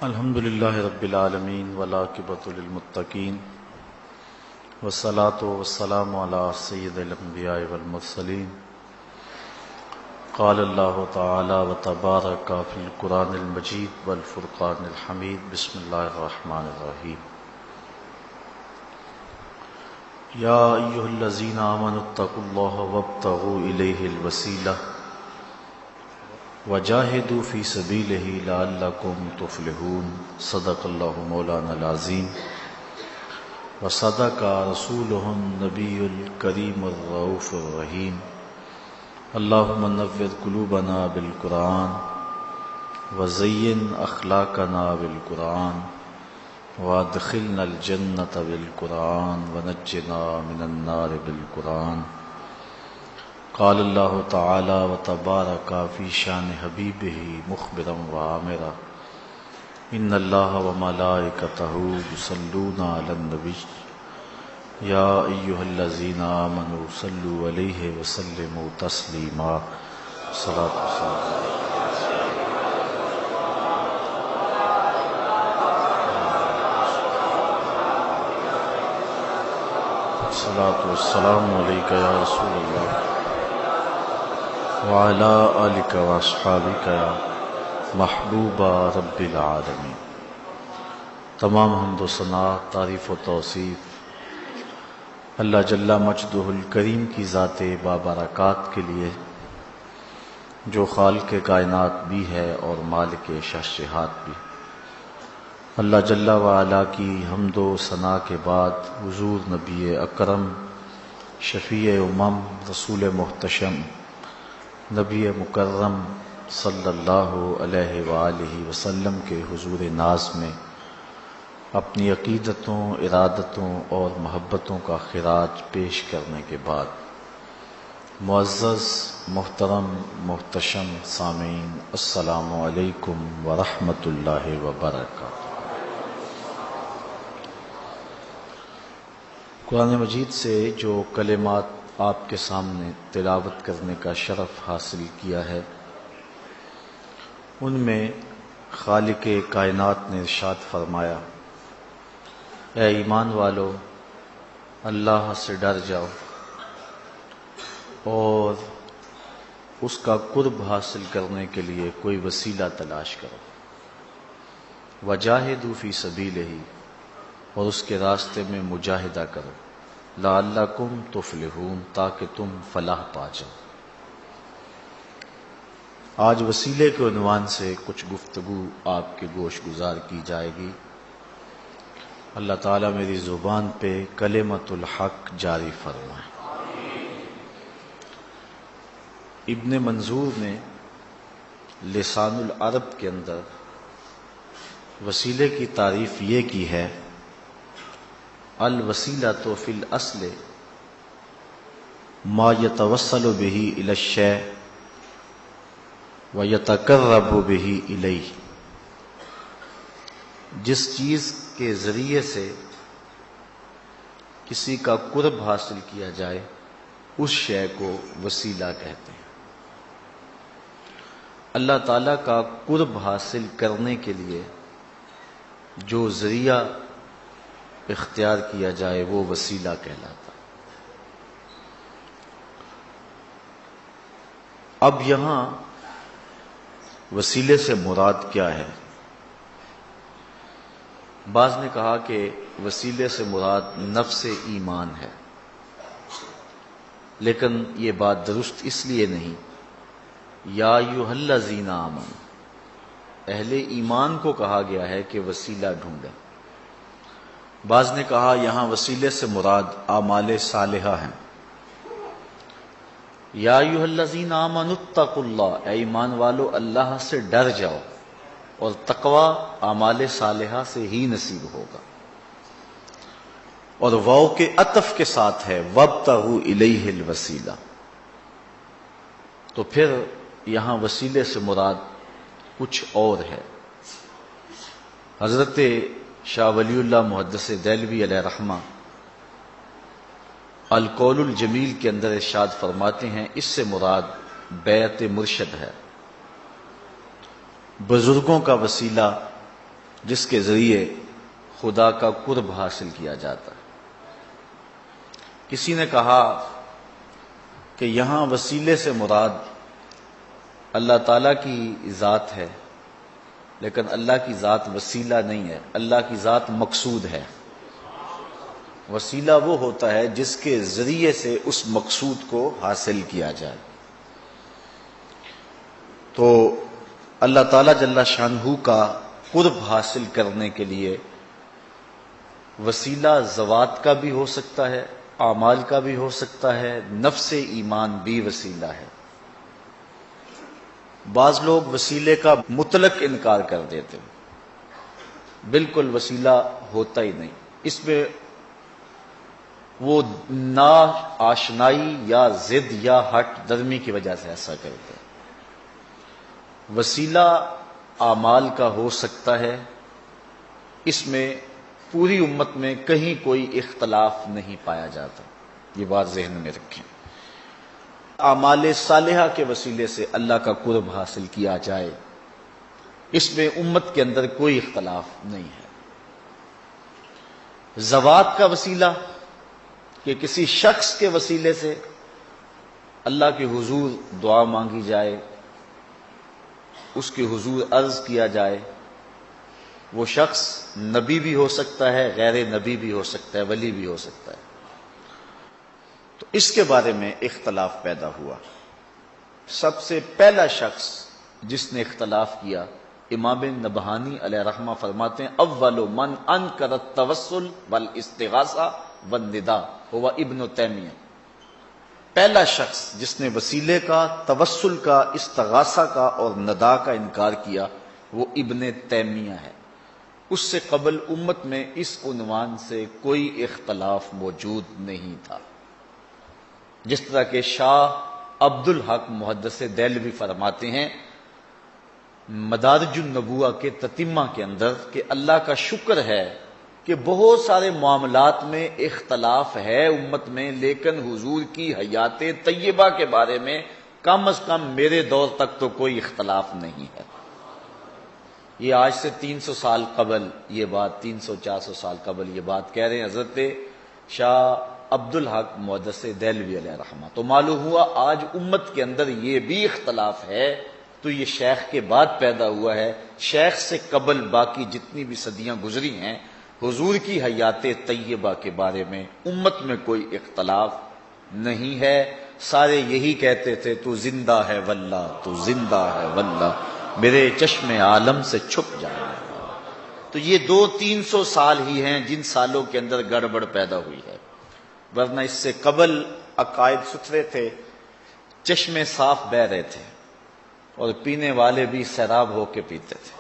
الحمد للہ رب العالمین والعاقبۃ للمتقین والصلاۃ والسلام علی سید الانبیاء والمرسلین قال اللہ تعالی وتبارک فی القرآن المجید والفرقان الحمید بسم اللہ الرحمن الرحیم یا ایھا الذین آمنوا اتقوا اللہ وابتغوا الیہ الوسیلہ وجاہدوا فی سبیلہ لعلکم تفلحون صدق اللہ مولانا العظیم وصدق رسولہ النبی الکریم الرؤوف الرحیم اللہم نور قلوبنا بالقرآن وزین اخلاقنا بالقرآن وادخلنا الجنۃ بالقرآن ونجنا من النار بالقرآن قال اللہ تعالی وتبارک فی شان حبیبہ مخبرا وعامرا ان اللہ وملائکتہ یصلون علی النبی یا ایھا الذین آمنوا صلوا علیہ وسلموا تسلیما صلاۃ والسلام علیک یا رسول اللہ وعلی آلک واصحابک یا محبوب رب العالمین۔ تمام حمد و ثنا، تعریف و توصیف اللہ جل مجدہ الکریم کی ذات بابرکات کے لیے، جو خالق کائنات بھی ہے اور مالک شہنشاہات بھی۔ اللہ جل وعلا کی حمد و ثنا کے بعد حضور نبی اکرم شفیع امم رسول محتشم نبی مکرم صلی اللہ علیہ وآلہ وسلم کے حضور ناز میں اپنی عقیدتوں، ارادتوں اور محبتوں کا خراج پیش کرنے کے بعد، معزز محترم محتشم سامعین، السلام علیکم ورحمۃ اللہ وبرکاتہ۔ قرآن مجید سے جو کلمات آپ کے سامنے تلاوت کرنے کا شرف حاصل کیا ہے، ان میں خالق کائنات نے ارشاد فرمایا، اے ایمان والو، اللہ سے ڈر جاؤ اور اس کا قرب حاصل کرنے کے لیے کوئی وسیلہ تلاش کرو، وجاہدوا فی سبیلہ، اور اس کے راستے میں مجاہدہ کرو، لعلکم تفلحون، تاکہ تم فلاح پا جاؤ۔ آج وسیلے کے عنوان سے کچھ گفتگو آپ کے گوش گزار کی جائے گی۔ اللہ تعالیٰ میری زبان پہ کلمۃ الحق جاری فرمائے۔ ابن منظور نے لسان العرب کے اندر وسیلے کی تعریف یہ کی ہے، الوسیلۃ فی الاصل ما یتوسل بہ الی الشیء ویتقرب بہ الیہ، جس چیز کے ذریعے سے کسی کا قرب حاصل کیا جائے اس شے کو وسیلہ کہتے ہیں۔ اللہ تعالیٰ کا قرب حاصل کرنے کے لیے جو ذریعہ اختیار کیا جائے وہ وسیلہ کہلاتا۔ اب یہاں وسیلے سے مراد کیا ہے؟ بعض نے کہا کہ وسیلے سے مراد نفس ایمان ہے، لیکن یہ بات درست اس لیے نہیں۔ یا ایھا الذین آمنوا، اہل ایمان کو کہا گیا ہے کہ وسیلہ ڈھونڈیں۔ بعض نے کہا یہاں وسیلے سے مراد اعمال صالحہ ہیں۔ یا ایھا الذین آمنوا اتقوا اللہ، اے ایمان والو اللہ سے ڈر جاؤ، اور تقوی اعمال صالحہ سے ہی نصیب ہوگا۔ اور واو کے عطف کے ساتھ ہے وابتغوا الیہ الوسیلہ، تو پھر یہاں وسیلے سے مراد کچھ اور ہے۔ حضرت شاہ ولی اللہ محدث دہلوی علیہ رحمہ القول الجمیل کے اندر ارشاد فرماتے ہیں، اس سے مراد بیعت مرشد ہے۔ بزرگوں کا وسیلہ جس کے ذریعے خدا کا قرب حاصل کیا جاتا ہے۔ کسی نے کہا کہ یہاں وسیلے سے مراد اللہ تعالیٰ کی ذات ہے، لیکن اللہ کی ذات وسیلہ نہیں ہے، اللہ کی ذات مقصود ہے۔ وسیلہ وہ ہوتا ہے جس کے ذریعے سے اس مقصود کو حاصل کیا جائے۔ تو اللہ تعالیٰ جل شانہ کا قرب حاصل کرنے کے لیے وسیلہ ذوات کا بھی ہو سکتا ہے، اعمال کا بھی ہو سکتا ہے، نفس ایمان بھی وسیلہ ہے۔ بعض لوگ وسیلے کا مطلق انکار کر دیتے ہیں، بالکل وسیلہ ہوتا ہی نہیں، اس میں وہ نا آشنائی یا ضد یا ہٹ درمی کی وجہ سے ایسا کرتے ہیں۔ وسیلہ اعمال کا ہو سکتا ہے، اس میں پوری امت میں کہیں کوئی اختلاف نہیں پایا جاتا، یہ بات ذہن میں رکھیں۔ اعمال صالحہ کے وسیلے سے اللہ کا قرب حاصل کیا جائے، اس میں امت کے اندر کوئی اختلاف نہیں ہے۔ ذوات کا وسیلہ کہ کسی شخص کے وسیلے سے اللہ کے حضور دعا مانگی جائے، اس کے حضور عرض کیا جائے، وہ شخص نبی بھی ہو سکتا ہے، غیر نبی بھی ہو سکتا ہے، ولی بھی ہو سکتا ہے، تو اس کے بارے میں اختلاف پیدا ہوا۔ سب سے پہلا شخص جس نے اختلاف کیا، امام نبہانی علیہ رحمہ فرماتے ہیں اول من انکر التوسل والاستغاثہ والنداء هو ابن تیمیہ۔ پہلا شخص جس نے وسیلے کا، توسل کا، استغاثہ کا اور ندا کا انکار کیا وہ ابن تیمیہ ہے۔ اس سے قبل امت میں اس عنوان سے کوئی اختلاف موجود نہیں تھا۔ جس طرح کہ شاہ عبد الحق محدث دہلوی فرماتے ہیں مدارج النبوہ کے تتمہ کے اندر کہ اللہ کا شکر ہے کہ بہت سارے معاملات میں اختلاف ہے امت میں، لیکن حضور کی حیات طیبہ کے بارے میں کم از کم میرے دور تک تو کوئی اختلاف نہیں ہے۔ یہ آج سے 300 سال قبل یہ بات، 300-400 سال قبل یہ بات کہہ رہے ہیں حضرت شاہ عبد الحق محدث دہلوی علیہ رحمہ۔ تو معلوم ہوا آج امت کے اندر یہ بھی اختلاف ہے تو یہ شیخ کے بعد پیدا ہوا ہے۔ شیخ سے قبل باقی جتنی بھی صدیاں گزری ہیں، حضور کی حیات طیبہ کے بارے میں امت میں کوئی اختلاف نہیں ہے۔ سارے یہی کہتے تھے تو زندہ ہے واللہ، تو زندہ ہے واللہ، میرے چشم عالم سے چھپ جائے۔ تو یہ 200-300 سال ہی ہیں جن سالوں کے اندر گڑبڑ پیدا ہوئی ہے، ورنہ اس سے قبل عقائد ستھرے تھے، چشمے صاف بہہ رہے تھے اور پینے والے بھی سیراب ہو کے پیتے تھے۔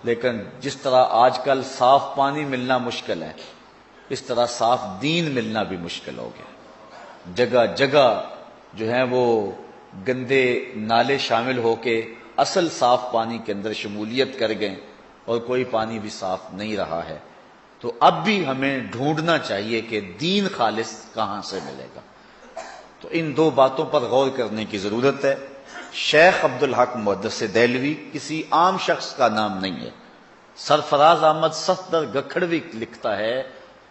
لیکن جس طرح آج کل صاف پانی ملنا مشکل ہے، اس طرح صاف دین ملنا بھی مشکل ہو گیا۔ جگہ جگہ جو ہیں وہ گندے نالے شامل ہو کے اصل صاف پانی کے اندر شمولیت کر گئے اور کوئی پانی بھی صاف نہیں رہا ہے۔ تو اب بھی ہمیں ڈھونڈنا چاہیے کہ دین خالص کہاں سے ملے گا۔ تو ان دو باتوں پر غور کرنے کی ضرورت ہے۔ شیخ عبد الحق محدث دہلوی کسی عام شخص کا نام نہیں ہے۔ سرفراز احمد صفدر گکھڑوی لکھتا ہے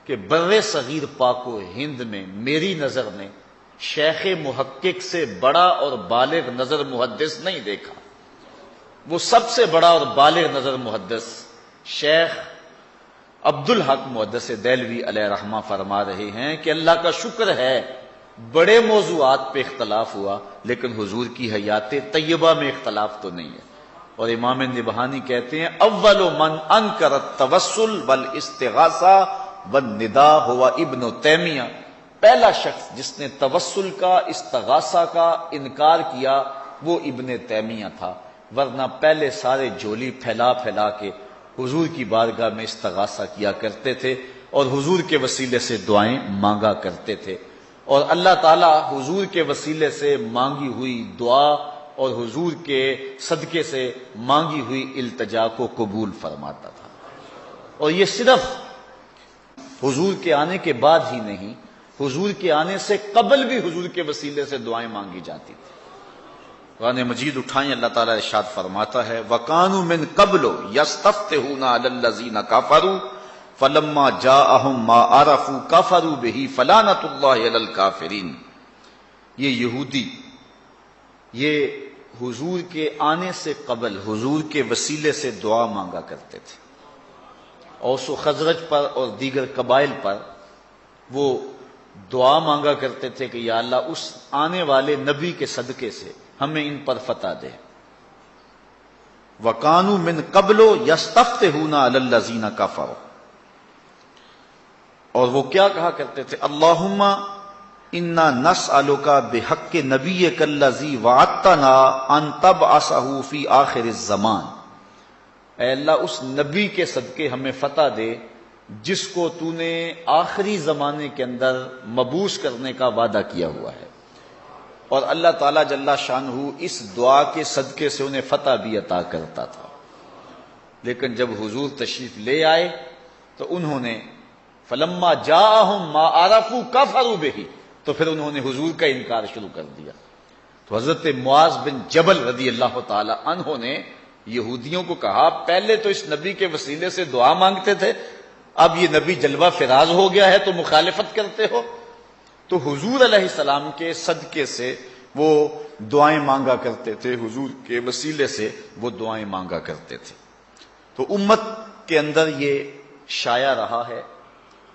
کہ بر صغیر پاک و ہند میں میری نظر نے شیخ محقق سے بڑا اور بالغ نظر محدث نہیں دیکھا۔ وہ سب سے بڑا اور بالغ نظر محدث شیخ عبد الحق محدث دہلوی علیہ رحمہ فرما رہے ہیں کہ اللہ کا شکر ہے بڑے موضوعات پہ اختلاف ہوا لیکن حضور کی حیات طیبہ میں اختلاف تو نہیں ہے۔ اور امام نبہانی کہتے ہیں اول من انکر التوسل والاستغاثہ والنداء هو ابن تیمیہ۔ پہلا شخص جس نے توسل کا، استغاثہ کا انکار کیا وہ ابن تیمیہ تھا، ورنہ پہلے سارے جھولی پھیلا پھیلا کے حضور کی بارگاہ میں استغاثہ کیا کرتے تھے اور حضور کے وسیلے سے دعائیں مانگا کرتے تھے، اور اللہ تعالیٰ حضور کے وسیلے سے مانگی ہوئی دعا اور حضور کے صدقے سے مانگی ہوئی التجا کو قبول فرماتا تھا۔ اور یہ صرف حضور کے آنے کے بعد ہی نہیں، حضور کے آنے سے قبل بھی حضور کے وسیلے سے دعائیں مانگی جاتی تھی۔ قرآن مجید اٹھائیں، اللہ تعالیٰ ارشاد فرماتا ہے وَكَانُوا مِن قَبْلُ يَسْتَفْتِحُونَ عَلَى الَّذِينَ كَفَرُوا فَلَمَّا جَاءَهُم مَّا عَرَفُوا كَفَرُوا بِهِ فَلَعْنَةُ اللَّهِ عَلَى الْكَافِرِينَ۔ یہ یہودی یہ حضور کے آنے سے قبل حضور کے وسیلے سے دعا مانگا کرتے تھے، اوس و خزرج پر اور دیگر قبائل پر وہ دعا مانگا کرتے تھے کہ یا اللہ اس آنے والے نبی کے صدقے سے ہمیں ان پر فتح دے۔ وَكَانُوا مِن قَبْلُ يَسْتَفْتِحُونَ عَلَى الَّذِينَ كَفَرُوا، اور وہ کیا کہا کرتے تھے اللہم انا نسألک بحق نبیک الذی وعدتنا ان تبعثہ فی آخر الزمان، اے اللہ اس نبی کے صدقے ہمیں فتح دے جس کو تو نے آخری زمانے کے اندر مبعوث کرنے کا وعدہ کیا ہوا ہے۔ اور اللہ تعالیٰ جل شانہ اس دعا کے صدقے سے انہیں فتح بھی عطا کرتا تھا، لیکن جب حضور تشریف لے آئے تو انہوں نے فلما جاءہم ما عرفوا کفروا بہ، تو پھر انہوں نے حضور کا انکار شروع کر دیا۔ تو حضرت معاذ بن جبل رضی اللہ تعالی عنہ نے یہودیوں کو کہا پہلے تو اس نبی کے وسیلے سے دعا مانگتے تھے، اب یہ نبی جلوہ فراز ہو گیا ہے تو مخالفت کرتے ہو۔ تو حضور علیہ السلام کے صدقے سے وہ دعائیں مانگا کرتے تھے، حضور کے وسیلے سے وہ دعائیں مانگا کرتے تھے۔ تو امت کے اندر یہ شائع رہا ہے،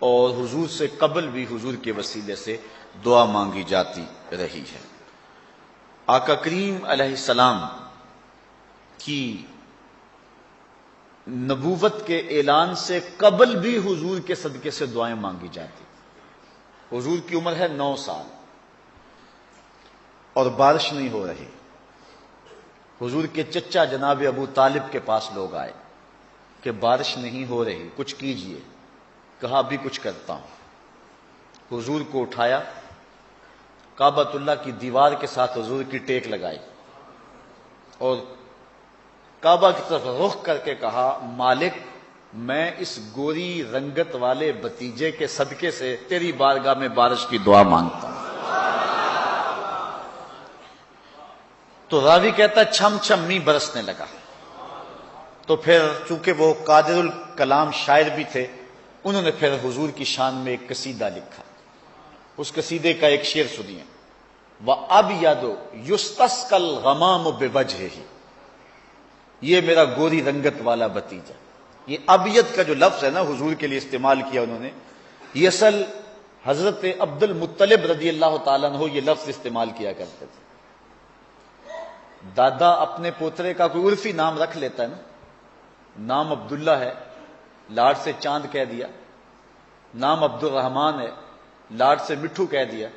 اور حضور سے قبل بھی حضور کے وسیلے سے دعا مانگی جاتی رہی ہے۔ آقا کریم علیہ السلام کی نبوت کے اعلان سے قبل بھی حضور کے صدقے سے دعائیں مانگی جاتی۔ حضور کی عمر ہے 9 سال اور بارش نہیں ہو رہی۔ حضور کے چچا جناب ابو طالب کے پاس لوگ آئے کہ بارش نہیں ہو رہی، کچھ کیجئے۔ کہا ابھی کچھ کرتا ہوں۔ حضور کو اٹھایا، کعبۃ اللہ کی دیوار کے ساتھ حضور کی ٹیک لگائی اور کعبہ کی طرف رخ کر کے کہا مالک میں اس گوری رنگت والے بھتیجے کے صدقے سے تیری بارگاہ میں بارش کی دعا مانگتا ہوں۔ تو راوی کہتا ہے چھم چھم می برسنے لگا۔ تو پھر چونکہ وہ قادر الکلام شاعر بھی تھے، انہوں نے پھر حضور کی شان میں ایک قصیدہ لکھا۔ اس قصیدے کا ایک شعر سنیے، وَأَبْيَضُ يُسْتَسْقَى الْغَمَامُ بِوَجْهِهِ، یہ میرا گوری رنگت والا بھتیجا۔ یہ ابیض کا جو لفظ ہے نا حضور کے لیے استعمال کیا انہوں نے، یہ اصل حضرت عبد المطلب رضی اللہ تعالیٰ عنہ یہ لفظ استعمال کیا کرتے تھے۔ دادا اپنے پوترے کا کوئی عرفی نام رکھ لیتا ہے نا، نام عبداللہ ہے، لاڈ سے چاند کہہ دیا، نام عبد الرحمن ہے، لاڈ سے مٹھو کہہ دیا۔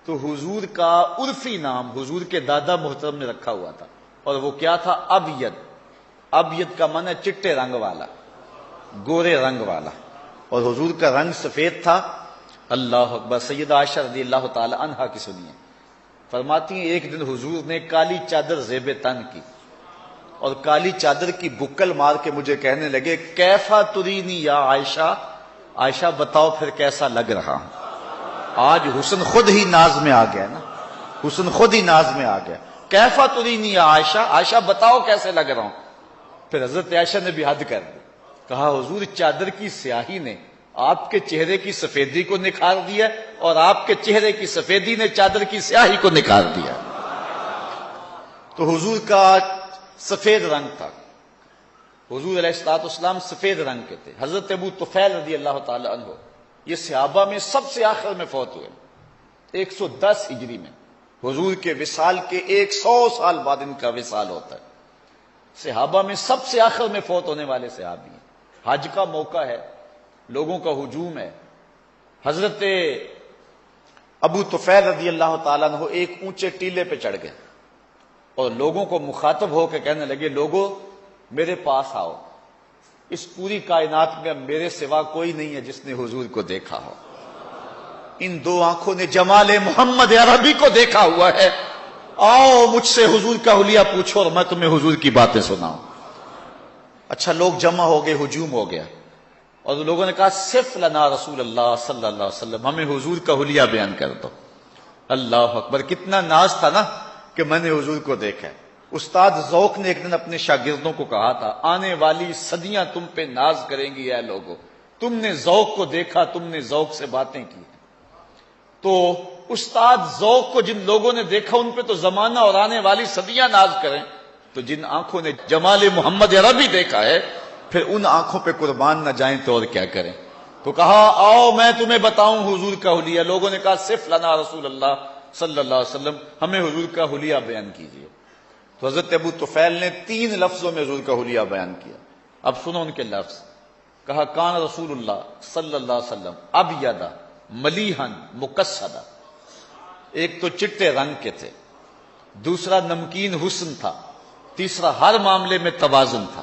تو حضور کا عرفی نام حضور کے دادا محترم نے رکھا ہوا تھا، اور وہ کیا تھا؟ ابیض۔ ابیض کا معنی چٹے رنگ والا، گورے رنگ والا، اور حضور کا رنگ سفید تھا۔ اللہ اکبر۔ سیدہ عائشہ رضی اللہ تعالی عنہا کی سنیے، فرماتی ہیں ایک دن حضور نے کالی چادر زیب تن کی، اور کالی چادر کی بکل مار کے مجھے کہنے لگے کیفا ترینی یا عائشہ، عائشہ بتاؤ پھر کیسا لگ رہا ہوں۔ آج حسن خود ہی ناز میں آ گیا نا، حسن خود ہی ناز میں آ گیا۔ کیفا ترینی یا عائشہ، عائشہ بتاؤ کیسے لگ رہا ہوں۔ پھر حضرت عائشہ نے بھی حد کر دی، کہا حضور چادر کی سیاہی نے آپ کے چہرے کی سفیدی کو نکھار دیا، اور آپ کے چہرے کی سفیدی نے چادر کی سیاہی کو نکھار دیا۔ تو حضور کا سفید رنگ تھا، حضور علیہ الصلوۃ والسلام سفید رنگ کے تھے۔ حضرت ابو طفیل رضی اللہ تعالی عنہ یہ صحابہ میں سب سے آخر میں فوت ہوئے، 110 ہجری میں۔ حضور کے وصال کے 100 سال بعد ان کا وصال ہوتا ہے۔ صحابہ میں سب سے آخر میں فوت ہونے والے صحابی ہیں۔ حج کا موقع ہے، لوگوں کا ہجوم ہے، حضرت ابو طفیل رضی اللہ تعالیٰ عنہ ایک اونچے ٹیلے پہ چڑھ گئے اور لوگوں کو مخاطب ہو کے کہنے لگے لوگوں میرے پاس آؤ، اس پوری کائنات میں میرے سوا کوئی نہیں ہے جس نے حضور کو دیکھا ہو، ان دو آنکھوں نے جمال محمد عربی کو دیکھا ہوا ہے، آؤ مجھ سے حضور کا حلیہ پوچھو اور میں تمہیں حضور کی باتیں سناؤں۔ اچھا لوگ جمع ہو گئے، ہجوم ہو گیا، اور لوگوں نے کہا صرف لنا رسول اللہ صلی اللہ علیہ وسلم، ہمیں حضور کا حلیہ بیان کر دو۔ اللہ اکبر، کتنا ناز تھا نا کہ میں نے حضور کو دیکھا ہے۔ استاد ذوق نے ایک دن اپنے شاگردوں کو کہا تھا، آنے والی صدیاں تم پہ ناز کریں گی اے لوگو، تم نے ذوق کو دیکھا، تم نے ذوق سے باتیں کی۔ تو استاد ذوق کو جن لوگوں نے دیکھا ان پہ تو زمانہ اور آنے والی صدیاں ناز کریں، تو جن آنکھوں نے جمال محمد عربی دیکھا ہے پھر ان آنکھوں پہ قربان نہ جائیں تو اور کیا کریں۔ تو کہا آؤ میں تمہیں بتاؤں حضور کا حلیہ۔ لوگوں نے کہا صف لنا رسول اللہ صلی اللہ علیہ وسلم، ہمیں حضور کا حلیہ بیان کیجیے۔ تو حضرت ابو طفیل نے 3 لفظوں میں حضور کا حلیہ بیان کیا۔ اب سنو ان کے لفظ۔ کہا کان رسول اللہ صلی اللہ علیہ وسلم ابیض ملیحن مقصدا، ایک تو چٹے رنگ کے تھے، دوسرا نمکین حسن تھا، تیسرا ہر معاملے میں توازن تھا۔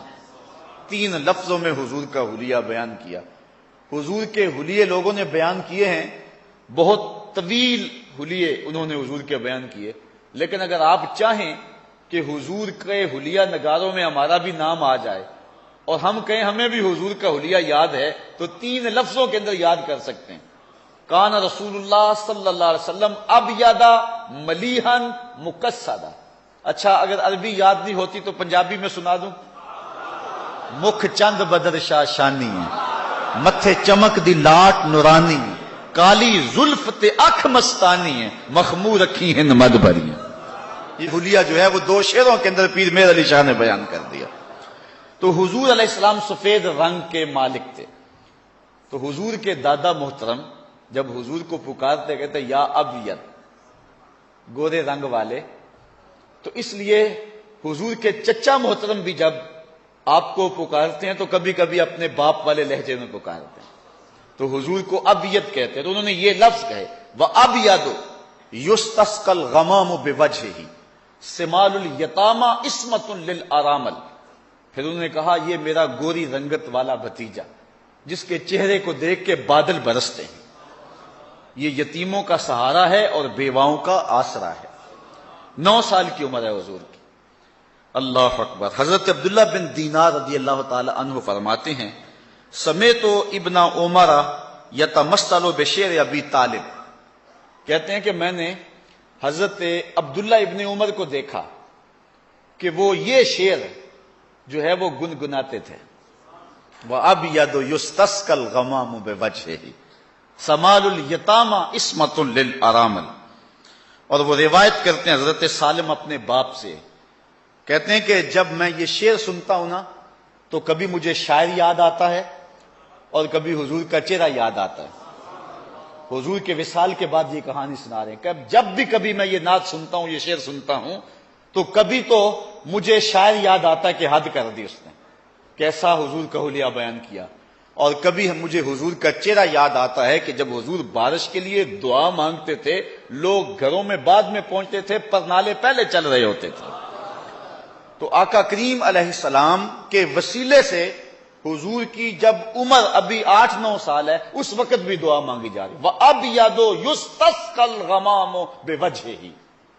3 لفظوں میں حضور کا حلیہ بیان کیا۔ حضور کے حلیے لوگوں نے بیان کیے ہیں، بہت طویل حلیے انہوں نے حضور کے بیان کیے، لیکن اگر آپ چاہیں کہ حضور کے حلیہ نگاروں میں ہمارا بھی نام آ جائے اور ہم کہیں ہمیں بھی حضور کا حلیہ یاد ہے، تو 3 لفظوں کے اندر یاد کر سکتے ہیں۔ کان رسول اللہ صلی اللہ علیہ وسلم ابیض ملیحن مقصدا۔ اچھا اگر عربی یاد نہیں ہوتی تو پنجابی میں سنا دوں۔ مکھ چند بدر شاہ شانی ہے، متھے چمک دی لاٹ نورانی، کالی زلف تے اکھ مستانی ہے، مخمور رکھی ہند مد بھری۔ یہ حلیہ جو ہے وہ 2 شعروں کے اندر پیر مہر علی شاہ نے بیان کر دیا۔ تو حضور علیہ السلام سفید رنگ کے مالک تھے۔ تو حضور کے دادا محترم جب حضور کو پکارتے کہتے یا ابیض، گورے رنگ والے، تو اس لیے حضور کے چچا محترم بھی جب آپ کو پکارتے ہیں تو کبھی کبھی اپنے باپ والے لہجے میں پکارتے ہیں، تو حضور کو ابیض کہتے ہیں۔ تو انہوں نے یہ لفظ کہے وَأَبْيَضُ يُسْتَسْقَى الْغَمَامُ بِوَجْهِهِ سِمَالُ الْيَتَامَى عِصْمَةٌ لِلْأَرَامِلِ۔ پھر انہوں نے کہا یہ میرا گوری رنگت والا بھتیجا جس کے چہرے کو دیکھ کے بادل برستے ہیں، یہ یتیموں کا سہارا ہے اور بیواؤں کا آسرا ہے۔ 9 سال کی عمر ہے حضور کی۔ اللہ اکبر۔ حضرت عبداللہ بن دینار رضی اللہ تعالی عنہ فرماتے ہیں سمیت ابن عمر یتمثل بشعر ابی طالب، کہتے ہیں کہ میں نے حضرت عبداللہ ابن عمر کو دیکھا کہ وہ یہ شعر جو ہے وہ گنگناتے تھے، وَأَبْيَضُ يُسْتَسْقَى الْغَمَامُ بِوَجْهِهِ سَمَالُ الْيَتَامَى عِصْمَةٌ لِلْأَرَامِلِ۔ اور وہ روایت کرتے ہیں حضرت سالم اپنے باپ سے، کہتے ہیں کہ جب میں یہ شعر سنتا ہوں نا تو کبھی مجھے شاعر یاد آتا ہے اور کبھی حضور کا چہرہ یاد آتا ہے۔ حضور کے وصال کے بعد یہ کہانی سنا رہے ہیں کہ جب بھی کبھی میں یہ نعت سنتا ہوں، یہ شعر سنتا ہوں، تو کبھی تو مجھے شاعر یاد آتا ہے کہ حد کر دی اس نے، کیسا حضور کا حلیہ بیان کیا، اور کبھی مجھے حضور کا چہرہ یاد آتا ہے کہ جب حضور بارش کے لیے دعا مانگتے تھے، لوگ گھروں میں بعد میں پہنچتے تھے، پرنالے پہلے چل رہے ہوتے تھے۔ تو آقا کریم علیہ السلام کے وسیلے سے حضور کی جب عمر ابھی 8-9 سال ہے اس وقت بھی دعا مانگی جا رہی۔ وَأَبْيَضُ يُسْتَسْقَى الْغَمَامُ بِوَجْهِهِ،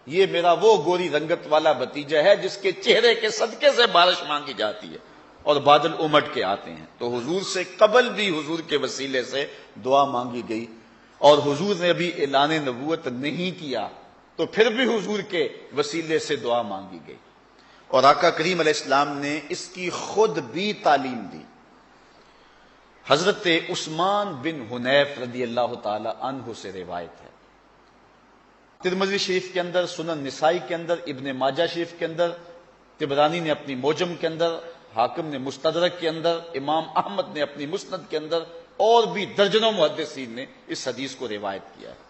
یہ میرا وہ گوری رنگت والا بھتیجا ہے جس کے چہرے کے صدقے سے بارش مانگی جاتی ہے اور بادل امٹ کے آتے ہیں۔ تو حضور سے قبل بھی حضور کے وسیلے سے دعا مانگی گئی، اور حضور نے ابھی اعلان نبوت نہیں کیا تو پھر بھی حضور کے وسیلے سے دعا مانگی گئی، اور آقا کریم علیہ السلام نے اس کی خود بھی تعلیم دی۔ حضرت عثمان بن حنیف رضی اللہ تعالی عنہ سے روایت ہے، ترمذی شریف کے اندر، سنن نسائی کے اندر، ابن ماجہ شریف کے اندر، طبرانی نے اپنی موجم کے اندر، حاکم نے مستدرک کے اندر، امام احمد نے اپنی مسند کے اندر، اور بھی درجنوں محدثین نے اس حدیث کو روایت کیا ہے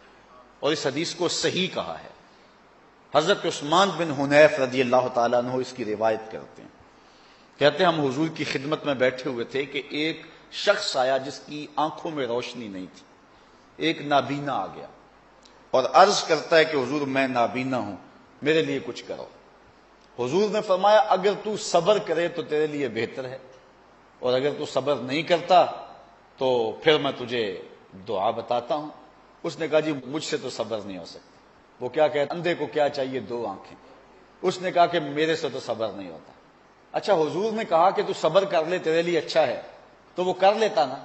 اور اس حدیث کو صحیح کہا ہے۔ حضرت عثمان بن حنیف رضی اللہ تعالیٰ عنہ اس کی روایت کرتے ہیں، کہتے ہیں ہم حضور کی خدمت میں بیٹھے ہوئے تھے کہ ایک شخص آیا جس کی آنکھوں میں روشنی نہیں تھی، ایک نابینا آ گیا اور عرض کرتا ہے کہ حضور میں نابینا ہوں، میرے لیے کچھ کرو۔ حضور نے فرمایا اگر تو صبر کرے تو تیرے لیے بہتر ہے، اور اگر تو صبر نہیں کرتا تو پھر میں تجھے دعا بتاتا ہوں۔ اس نے کہا جی مجھ سے تو صبر نہیں ہو سکتا۔ وہ کیا کہتا، اندھے کو کیا چاہیے 2 آنکھیں۔ اس نے کہا کہ میرے سے تو صبر نہیں ہوتا۔ اچھا حضور نے کہا کہ تو صبر کر لے تیرے لیے اچھا ہے، تو وہ کر لیتا نا۔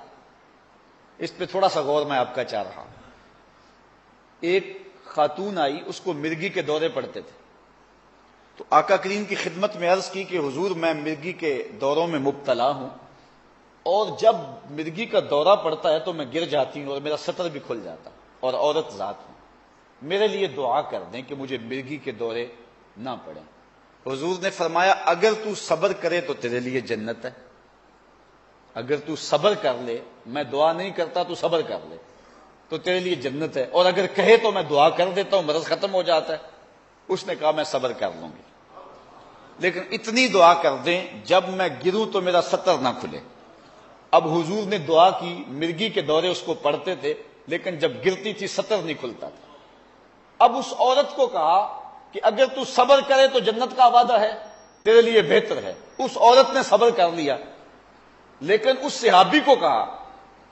اس پہ تھوڑا سا غور میں آپ کا چاہ رہا ہوں۔ ایک خاتون آئی، اس کو مرگی کے دورے پڑتے تھے، تو آقا کریم کی خدمت میں عرض کی کہ حضور میں مرگی کے دوروں میں مبتلا ہوں، اور جب مرگی کا دورہ پڑتا ہے تو میں گر جاتی ہوں اور میرا سطر بھی کھل جاتا، اور عورت ذات ہوں، میرے لیے دعا کر دیں کہ مجھے مرگی کے دورے نہ پڑیں۔ حضور نے فرمایا اگر تو صبر کرے تو تیرے لیے جنت ہے، اگر تو صبر کر لے، میں دعا نہیں کرتا تو صبر کر لے تو تیرے لیے جنت ہے، اور اگر کہے تو میں دعا کر دیتا ہوں مرض ختم ہو جاتا ہے۔ اس نے کہا میں صبر کر لوں گی، لیکن اتنی دعا کر دیں جب میں گروں تو میرا سطر نہ کھلے۔ اب حضور نے دعا کی، مرگی کے دورے اس کو پڑھتے تھے، لیکن جب گرتی تھی سطر نہیں کھلتا تھا۔ اب اس عورت کو کہا کہ اگر تو صبر کرے تو جنت کا وعدہ ہے، تیرے لیے بہتر ہے۔ اس عورت نے صبر کر لیا، لیکن اس صحابی کو کہا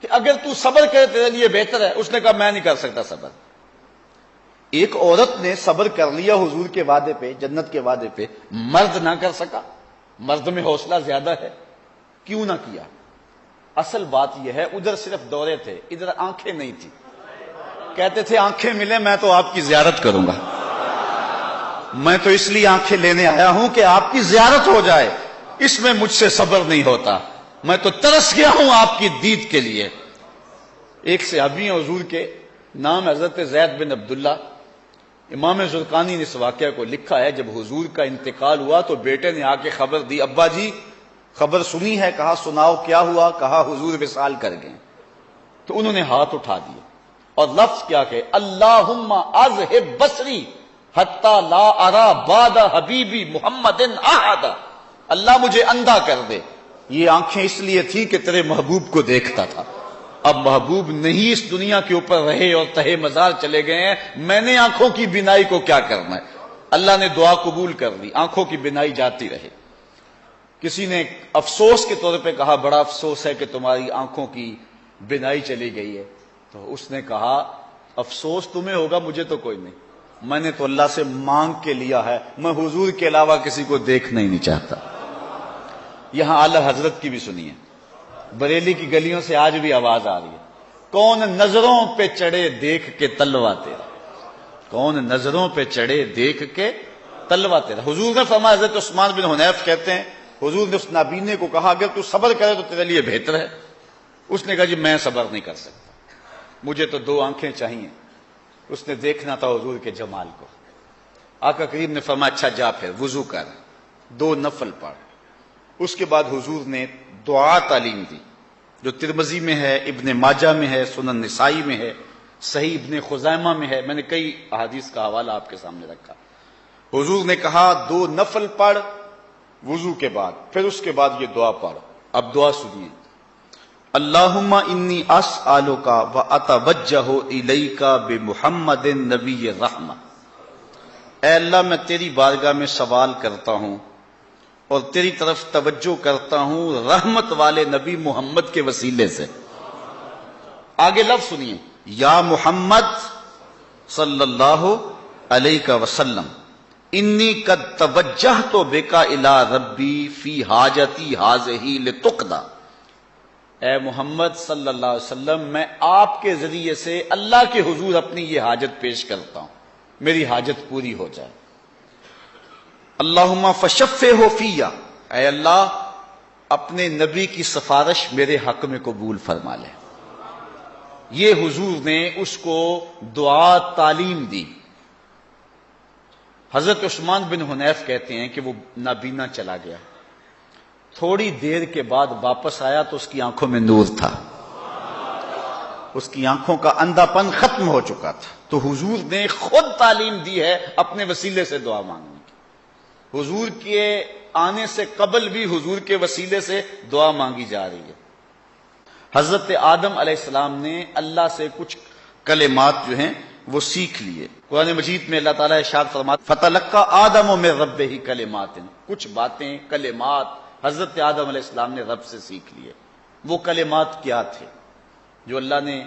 کہ اگر تو صبر کرے تیرے لیے بہتر ہے۔ اس نے کہا میں نہیں کر سکتا صبر۔ ایک عورت نے صبر کر لیا حضور کے وعدے پہ، جنت کے وعدے پہ، مرد نہ کر سکا۔ مرد میں حوصلہ زیادہ ہے، کیوں نہ کیا؟ اصل بات یہ ہے ادھر صرف دورے تھے، ادھر آنکھیں نہیں تھی۔ کہتے تھے آنکھیں ملے میں تو آپ کی زیارت کروں گا، میں تو اس لیے آنکھیں لینے آیا ہوں کہ آپ کی زیارت ہو جائے، اس میں مجھ سے صبر نہیں ہوتا، میں تو ترس گیا ہوں آپ کی دید کے لیے۔ ایک صحابی ہیں حضور کے، نام حضرت زید بن عبداللہ۔ امام زرقانی نے اس واقعہ کو لکھا ہے، جب حضور کا انتقال ہوا تو بیٹے نے آ کے خبر دی، ابا جی خبر سنی ہے؟ کہا سناؤ کیا ہوا؟ کہا حضور وصال کر گئے۔ تو انہوں نے ہاتھ اٹھا دیے اور لفظ کیا کہ اللہم اذہب بصری حتی لا ارا بعد حبیبی محمد احد، اللہ مجھے اندھا کر دے۔ یہ آنکھیں اس لیے تھی کہ تیرے محبوب کو دیکھتا تھا، اب محبوب نہیں اس دنیا کے اوپر رہے اور تہے مزار چلے گئے ہیں، میں نے آنکھوں کی بینائی کو کیا کرنا ہے؟ اللہ نے دعا قبول کر لی، آنکھوں کی بینائی جاتی رہے۔ کسی نے افسوس کے طور پہ کہا بڑا افسوس ہے کہ تمہاری آنکھوں کی بینائی چلی گئی ہے، تو اس نے کہا افسوس تمہیں ہوگا، مجھے تو کوئی نہیں، میں نے تو اللہ سے مانگ کے لیا ہے، میں حضور کے علاوہ کسی کو دیکھنا ہی نہیں چاہتا۔ یہاں اعلی حضرت کی بھی سنیے، بریلی کی گلیوں سے آج بھی آواز آ رہی ہے، کون نظروں پہ چڑھے دیکھ کے تلوا تیرا، کون نظروں پہ چڑھے دیکھ کے تلوا تیرا۔ حضور نے فرمایا، حضرت عثمان بن حنیف کہتے ہیں حضور نے اس نابینے کو کہا اگر تو صبر کرے تو تیرے لیے بہتر ہے۔ اس نے کہا جی میں صبر نہیں کر سکتا، مجھے تو دو آنکھیں چاہیے۔ اس نے دیکھنا تھا حضور کے جمال کو۔ آقا کریم نے فرمایا اچھا جا پھر وضو کر، دو نفل پڑھ۔ اس کے بعد حضور نے دعا تعلیم دی، جو ترمذی میں ہے، ابن ماجہ میں ہے، سنن نسائی میں ہے، صحیح ابن خزیمہ میں ہے، میں نے کئی احادیث کا حوالہ آپ کے سامنے رکھا۔ حضور نے کہا دو نفل پڑھ وضو کے بعد، پھر اس کے بعد یہ دعا پڑھ۔ اب دعا سنیے، اللہم انی اسألک واتوجہ الیک بمحمد نبی الرحمہ، اے اللہ میں تیری بارگاہ میں سوال کرتا ہوں اور تیری طرف توجہ کرتا ہوں رحمت والے نبی محمد کے وسیلے سے۔ آگے لفظ سنیے، یا محمد صلی اللہ علیہ وسلم انی قد توجہت بک الی ربی فی حاجتی ہذہ لتقضی، اے محمد صلی اللہ علیہ وسلم میں آپ کے ذریعے سے اللہ کے حضور اپنی یہ حاجت پیش کرتا ہوں، میری حاجت پوری ہو جائے۔ اللہم فشفعہ فی، اے اللہ اپنے نبی کی سفارش میرے حق میں قبول فرما لے۔ یہ حضور نے اس کو دعا تعلیم دی۔ حضرت عثمان بن حنیف کہتے ہیں کہ وہ نابینا چلا گیا، تھوڑی دیر کے بعد واپس آیا تو اس کی آنکھوں میں نور تھا، اس کی آنکھوں کا اندھا پن ختم ہو چکا تھا۔ تو حضور نے خود تعلیم دی ہے اپنے وسیلے سے دعا مانگنے کی۔ حضور کے آنے سے قبل بھی حضور کے وسیلے سے دعا مانگی جا رہی ہے۔ حضرت آدم علیہ السلام نے اللہ سے کچھ کلمات جو ہیں وہ سیکھ لیے۔ قرآن مجید میں اللہ تعالیٰ ارشاد فرماتا فَتَلَقَّى آدَمُ مِن رَبِّهِ کلمات، کچھ باتیں کلمات حضرت آدم علیہ السلام نے رب سے سیکھ لیے۔ وہ کلمات کیا تھے جو اللہ نے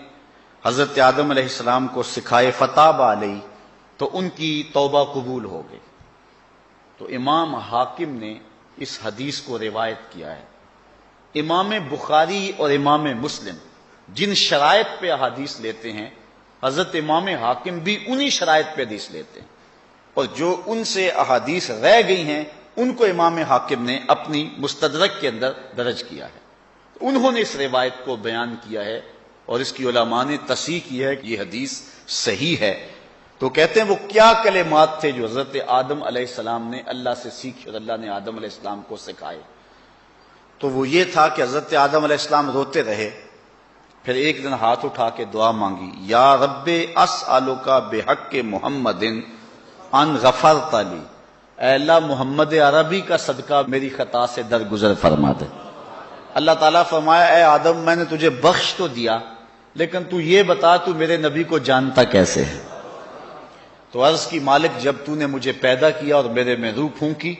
حضرت آدم علیہ السلام کو سکھائے؟ فتاب علیہ، تو ان کی توبہ قبول ہو گئی۔ تو امام حاکم نے اس حدیث کو روایت کیا ہے۔ امام بخاری اور امام مسلم جن شرائط پہ حدیث لیتے ہیں، حضرت امام حاکم بھی انہی شرائط پہ حدیث لیتے ہیں۔ اور جو ان سے احادیث رہ گئی ہیں ان کو امام حاکم نے اپنی مستدرک کے اندر درج کیا ہے. انہوں نے اس روایت کو بیان کیا ہے اور اس کی علماء نے تصحیح کی ہے کہ یہ حدیث صحیح ہے. تو کہتے ہیں وہ کیا کلمات تھے جو حضرت آدم علیہ السلام نے اللہ سے سیکھے اور اللہ نے آدم علیہ السلام کو سکھائے. تو وہ یہ تھا کہ حضرت آدم علیہ السلام روتے رہے، پھر ایک دن ہاتھ اٹھا کے دعا مانگی، یا رب اسألک بحق محمد ان غفرت لی، اے اللہ محمد عربی کا صدقہ میری خطا سے درگزر فرما دے. اللہ تعالیٰ فرمایا اے آدم میں نے تجھے بخش تو دیا لیکن تو یہ بتا تو میرے نبی کو جانتا کیسے ہے؟ تو عرض کی مالک جب تو نے مجھے پیدا کیا اور میرے میں روح پھونکی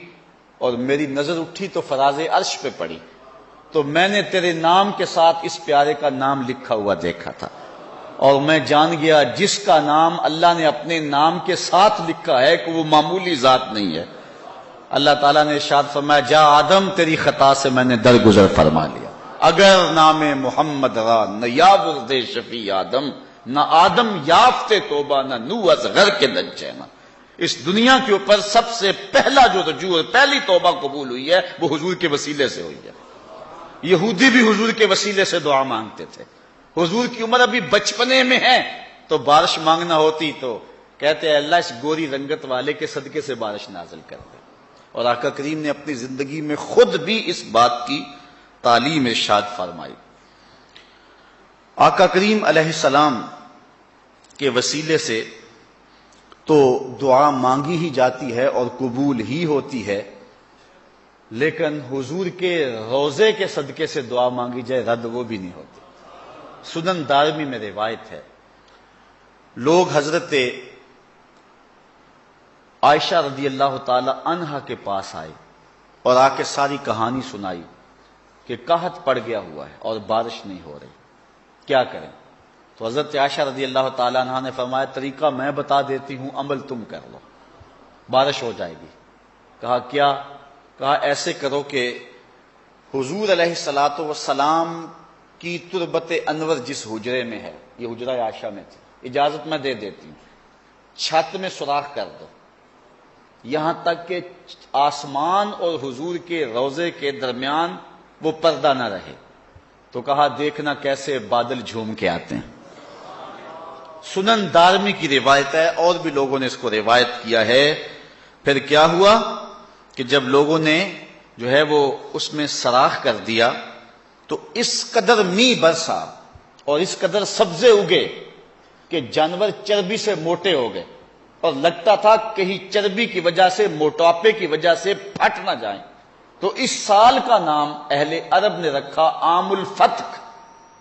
اور میری نظر اٹھی تو فراز عرش پہ پڑی تو میں نے تیرے نام کے ساتھ اس پیارے کا نام لکھا ہوا دیکھا تھا اور میں جان گیا جس کا نام اللہ نے اپنے نام کے ساتھ لکھا ہے کہ وہ معمولی ذات نہیں ہے. اللہ تعالیٰ نے ارشاد فرمایا جا آدم تیری خطا سے میں نے درگزر فرما لیا. اگر نام محمد را نہ یاور دے شفیع آدم، نہ آدم یافتے توبہ نہ نو از غر کے نجینا. اس دنیا کے اوپر سب سے پہلا جو رجوع پہلی توبہ قبول ہوئی ہے وہ حضور کے وسیلے سے ہوئی ہے. یہودی بھی حضور کے وسیلے سے دعا مانگتے تھے. حضور کی عمر ابھی بچپنے میں ہے تو بارش مانگنا ہوتی تو کہتے ہیں اللہ اس گوری رنگت والے کے صدقے سے بارش نازل کر دے. اور آقا کریم نے اپنی زندگی میں خود بھی اس بات کی تعلیم ارشاد فرمائی. آقا کریم علیہ السلام کے وسیلے سے تو دعا مانگی ہی جاتی ہے اور قبول ہی ہوتی ہے، لیکن حضور کے روضے کے صدقے سے دعا مانگی جائے رد وہ بھی نہیں ہوتی. سنن دارمی میں روایت ہے لوگ حضرت عائشہ رضی اللہ تعالی عنہا کے پاس آئے اور آ کے ساری کہانی سنائی کہ قحط پڑ گیا ہوا ہے اور بارش نہیں ہو رہی، کیا کریں؟ تو حضرت عائشہ رضی اللہ تعالی عنہا نے فرمایا طریقہ میں بتا دیتی ہوں، عمل تم کر لو، بارش ہو جائے گی. کہا کیا؟ کہا ایسے کرو کہ حضور علیہ الصلوۃ والسلام کی تربت انور جس حجرے میں ہے، یہ حجرہ عائشہ میں تھی، اجازت میں دے دیتی ہوں، چھت میں سوراخ کر دو یہاں تک کہ آسمان اور حضور کے روضے کے درمیان وہ پردہ نہ رہے. تو کہا دیکھنا کیسے بادل جھوم کے آتے ہیں. سنن دارمی کی روایت ہے اور بھی لوگوں نے اس کو روایت کیا ہے. پھر کیا ہوا کہ جب لوگوں نے جو ہے وہ اس میں سراخ کر دیا تو اس قدر می برسا اور اس قدر سبزے اگے کہ جانور چربی سے موٹے ہو گئے اور لگتا تھا کہیں چربی کی وجہ سے موٹاپے کی وجہ سے پھٹ نہ جائیں. تو اس سال کا نام اہل عرب نے رکھا عام الفتق.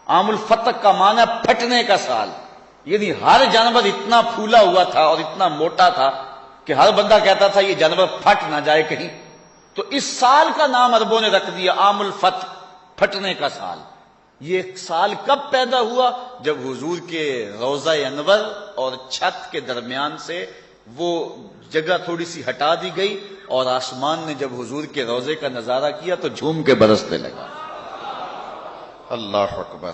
عام الفتق کا معنی پھٹنے کا سال، یعنی ہر جانور اتنا پھولا ہوا تھا اور اتنا موٹا تھا کہ ہر بندہ کہتا تھا یہ جانور پھٹ نہ جائے کہیں. تو اس سال کا نام عربوں نے رکھ دیا عام الفتق، پھٹنے کا سال. یہ سال کب پیدا ہوا؟ جب حضور کے روضہ انور اور چھت کے درمیان سے وہ جگہ تھوڑی سی ہٹا دی گئی اور آسمان نے جب حضور کے روضے کا نظارہ کیا تو جھوم کے برسنے لگا. اللہ اکبر.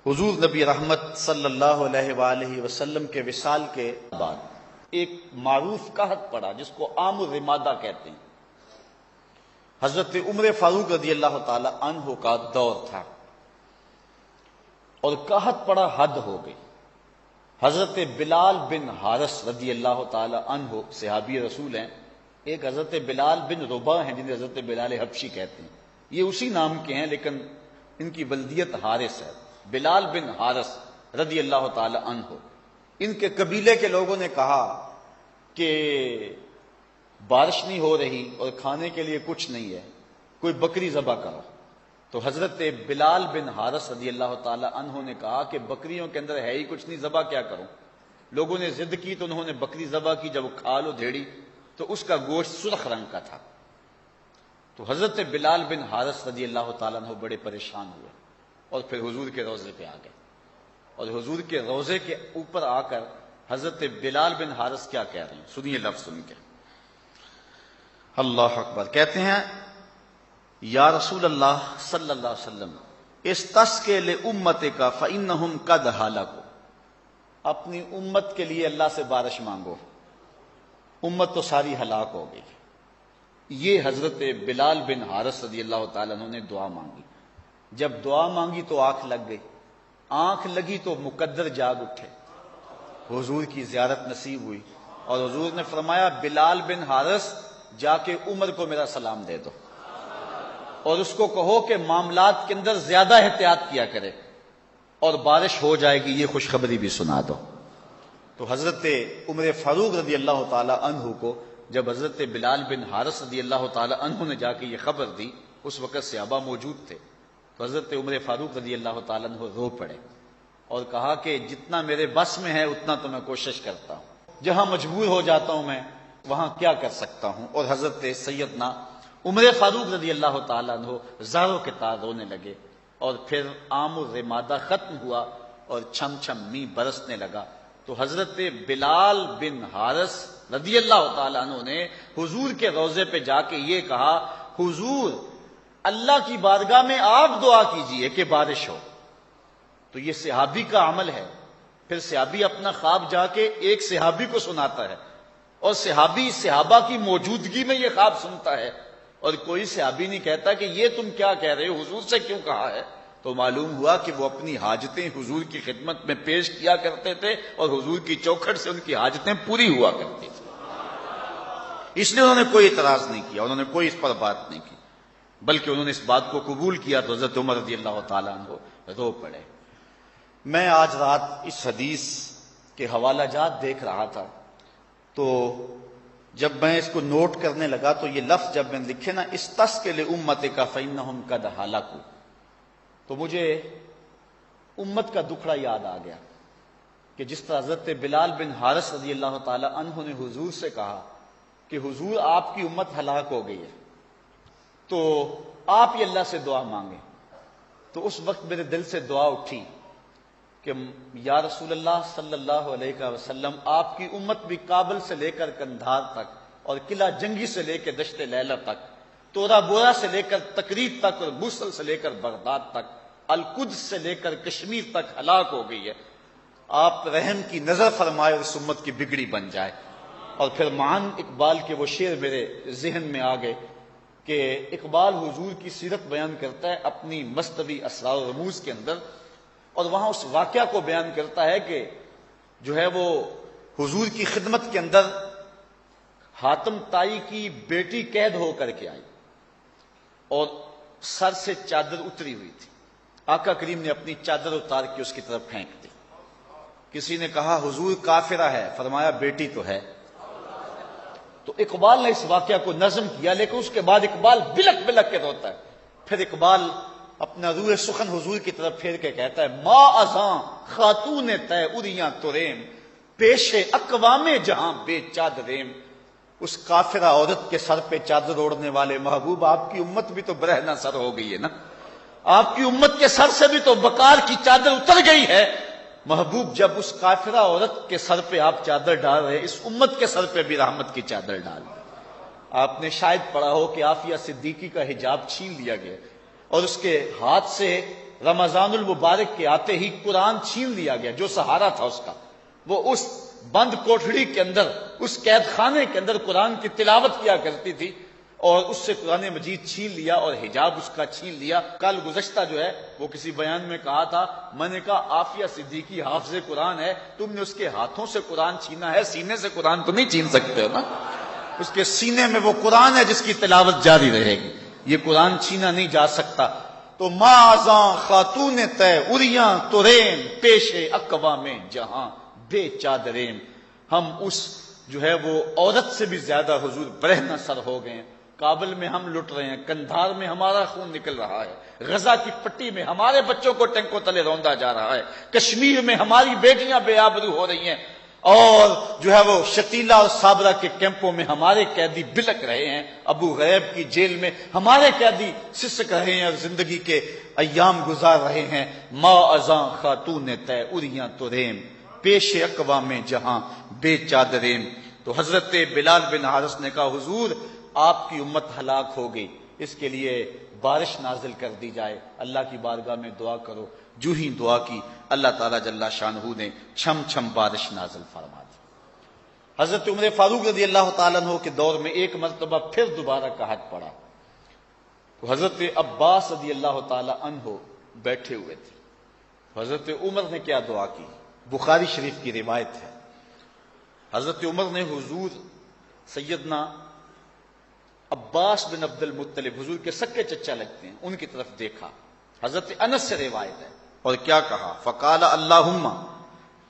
حضور نبی رحمت صلی اللہ علیہ وآلہ وسلم کے وصال کے بعد ایک معروف قحط پڑا جس کو عام الرمادہ کہتے ہیں. حضرت عمر فاروق رضی اللہ تعالی عنہ کا دور تھا اور قحط پڑا، حد ہو گئی. حضرت بلال بن حارث رضی اللہ تعالی عنہ صحابی رسول ہیں. ایک حضرت بلال بن رباح ہیں جنہیں حضرت بلال حبشی کہتے ہیں. یہ اسی نام کے ہیں لیکن ان کی ولدیت حارث ہے. بلال بن حارث رضی اللہ تعالی عنہ، ان کے قبیلے کے لوگوں نے کہا کہ بارش نہیں ہو رہی اور کھانے کے لیے کچھ نہیں ہے، کوئی بکری ذبح کرو. تو حضرت بلال بن حارث رضی اللہ تعالی عنہ نے کہا کہ بکریوں کے اندر ہے ہی کچھ نہیں، ذبح کیا کروں؟ لوگوں نے ضد کی تو انہوں نے بکری ذبح کی. جب کھال ادھیڑی تو اس کا گوشت سرخ رنگ کا تھا. تو حضرت بلال بن حارث رضی اللہ تعالیٰ عنہ بڑے پریشان ہوئے اور پھر حضور کے روضے پہ آ گئے. اور حضور کے روضے کے اوپر آ کر حضرت بلال بن حارث کیا کہہ رہے ہیں، سنیے لفظ سن کے. اللہ اکبر. کہتے ہیں یا رسول اللہ صلی اللہ علیہ وسلم استسقِ لأمتک فإنہم قد ہلکوا، اپنی امت کے لیے اللہ سے بارش مانگو، امت تو ساری ہلاک ہو گئی. یہ حضرت بلال بن حارث رضی اللہ تعالیٰ عنہ نے دعا مانگی. جب دعا مانگی تو آنکھ لگ گئی. آنکھ لگی تو مقدر جاگ اٹھے, حضور کی زیارت نصیب ہوئی, اور حضور نے فرمایا بلال بن حارث جا کے عمر کو میرا سلام دے دو, اور اس کو کہو کہ معاملات کے اندر زیادہ احتیاط کیا کرے, اور بارش ہو جائے گی, یہ خوشخبری بھی سنا دو. تو حضرت عمر فاروق رضی اللہ تعالی عنہ کو جب حضرت بلال بن حارث رضی اللہ تعالی عنہ نے جا کے یہ خبر دی, اس وقت صحابہ موجود تھے, تو حضرت عمر فاروق رضی اللہ تعالی عنہ رو پڑے اور کہا کہ جتنا میرے بس میں ہے اتنا تو میں کوشش کرتا ہوں, جہاں مجبور ہو جاتا ہوں میں وہاں کیا کر سکتا ہوں. اور حضرت سیدنا عمر فاروق رضی اللہ تعالیٰ عنہ زاروں کے تار رونے لگے, اور پھر عام الرمادہ ختم ہوا اور چھم چھم می برسنے لگا. تو حضرت بلال بن حارث رضی اللہ تعالیٰ عنہ نے حضور کے روضے پہ جا کے یہ کہا, حضور اللہ کی بارگاہ میں آپ دعا کیجئے کہ بارش ہو. تو یہ صحابی کا عمل ہے. پھر صحابی اپنا خواب جا کے ایک صحابی کو سناتا ہے, اور صحابی صحابہ کی موجودگی میں یہ خواب سنتا ہے, اور کوئی صحابی نہیں کہتا کہ یہ تم کیا کہہ رہے ہو, حضور سے کیوں کہا ہے. تو معلوم ہوا کہ وہ اپنی حاجتیں حضور کی خدمت میں پیش کیا کرتے تھے, اور حضور کی چوکھٹ سے ان کی حاجتیں پوری ہوا کرتی تھی. اس لیے انہوں نے کوئی اعتراض نہیں کیا, انہوں نے کوئی اس پر بات نہیں کی, بلکہ انہوں نے اس بات کو قبول کیا. تو حضرت عمر رضی اللہ تعالیٰ عنہ رو پڑے. میں آج رات اس حدیث کے حوالہ جات دیکھ رہا تھا, تو جب میں اس کو نوٹ کرنے لگا تو یہ لفظ جب میں نے لکھے نا, استسقِ لأمتک فإنہم قد ہلکوا, تو مجھے امت کا دکھڑا یاد آ گیا کہ جس طرح حضرت بلال بن حارث رضی اللہ تعالی عنہ نے حضور سے کہا کہ حضور آپ کی امت ہلاک ہو گئی ہے, تو آپ ہی اللہ سے دعا مانگیں. تو اس وقت میرے دل سے دعا اٹھی کہ یا رسول اللہ صلی اللہ علیہ وسلم, آپ کی امت بھی کابل سے لے کر کندھار تک, اور قلعہ جنگی سے لے کے دشت لیلہ تک, تورا بورا سے لے کر تکریت تک, اور موصل سے لے کر بغداد تک, القدس سے لے کر کشمیر تک ہلاک ہو گئی ہے. آپ رحم کی نظر فرمائے اور اس امت کی بگڑی بن جائے. اور پھر معان اقبال کے وہ شعر میرے ذہن میں آ گئے کہ اقبال حضور کی سیرت بیان کرتا ہے اپنی مصنوی اسرار و رموز کے اندر, اور وہاں اس واقعہ کو بیان کرتا ہے کہ جو ہے وہ حضور کی خدمت کے اندر حاتم طائی کی بیٹی قید ہو کر کے آئی, اور سر سے چادر اتری ہوئی تھی. آقا کریم نے اپنی چادر اتار کے اس کی طرف پھینک دی. کسی نے کہا حضور کافرہ ہے, فرمایا بیٹی تو ہے. تو اقبال نے اس واقعہ کو نظم کیا, لیکن اس کے بعد اقبال بلک بلک کے روتا ہے. پھر اقبال اپنا روح سخن حضور کی طرف پھیر کے کہتا ہے, ما ازاں خاتون تے اریاں تریم, پیش اقوام جہاں بے چادریم. اس کافرہ عورت کے سر پہ چادر اوڑھنے والے محبوب, آپ کی امت بھی تو برہنہ سر ہو گئی ہے نا, آپ کی امت کے سر سے بھی تو بکار کی چادر اتر گئی ہے. محبوب جب اس کافرہ عورت کے سر پہ آپ چادر ڈال رہے, اس امت کے سر پہ بھی رحمت کی چادر ڈال. آپ نے شاید پڑھا ہو کہ عافیہ صدیقی کا حجاب چھین لیا گیا, اور اس کے ہاتھ سے رمضان المبارک کے آتے ہی قرآن چھین لیا گیا, جو سہارا تھا اس کا. وہ اس بند کوٹھڑی کے اندر, اس قید خانے کے اندر قرآن کی تلاوت کیا کرتی تھی, اور اس سے قرآن مجید چھین لیا اور حجاب اس کا چھین لیا. کل گزشتہ جو ہے وہ کسی بیان میں کہا تھا, میں نے کہا عافیہ صدیقی حافظ قرآن ہے, تم نے اس کے ہاتھوں سے قرآن چھینا ہے, سینے سے قرآن تو نہیں چھین سکتے ہو نا. اس کے سینے میں وہ قرآن ہے جس کی تلاوت جاری رہے گی, یہ قرآن چھینا نہیں جا سکتا. تو ماذاں خاتون تے اریاں تریم, پیش اقوام جہاں بے چادریم. ہم اس جو ہے وہ عورت سے بھی زیادہ حضور برہنہ سر ہو گئے ہیں. کابل میں ہم لٹ رہے ہیں, کندھار میں ہمارا خون نکل رہا ہے, غزہ کی پٹی میں ہمارے بچوں کو ٹینکوں تلے روندا جا رہا ہے, کشمیر میں ہماری بیٹیاں بے آبرو ہو رہی ہیں, اور جو ہے وہ شتیلا اور صابرہ کے کیمپوں میں ہمارے قیدی بلک رہے ہیں, ابو غریب کی جیل میں ہمارے قیدی سسک رہے ہیں اور زندگی کے ایام گزار رہے ہیں. ما ازاں خاتون تے اریاں تریم, پیش اقوام جہاں بے چادریم. تو حضرت بلال بن حارث نے کہا حضور آپ کی امت ہلاک ہو گئی, اس کے لیے بارش نازل کر دی جائے, اللہ کی بارگاہ میں دعا کرو. جو ہی دعا کی اللہ تعالیٰ جل شانہ نے چھم چھم بارش نازل فرما دی. حضرت عمر فاروق رضی اللہ تعالیٰ عنہ کے دور میں ایک مرتبہ پھر دوبارہ قحط پڑا تو حضرت عباس رضی اللہ تعالیٰ عنہ بیٹھے ہوئے تھے. حضرت عمر نے کیا دعا کی؟ بخاری شریف کی روایت ہے. حضرت عمر نے حضور سیدنا عباس بن عبد المطلب، حضور کے سکے چچا لگتے ہیں، ان کی طرف دیکھا. حضرت انس سے روایت ہے، اور کیا کہا؟ فقال اللہم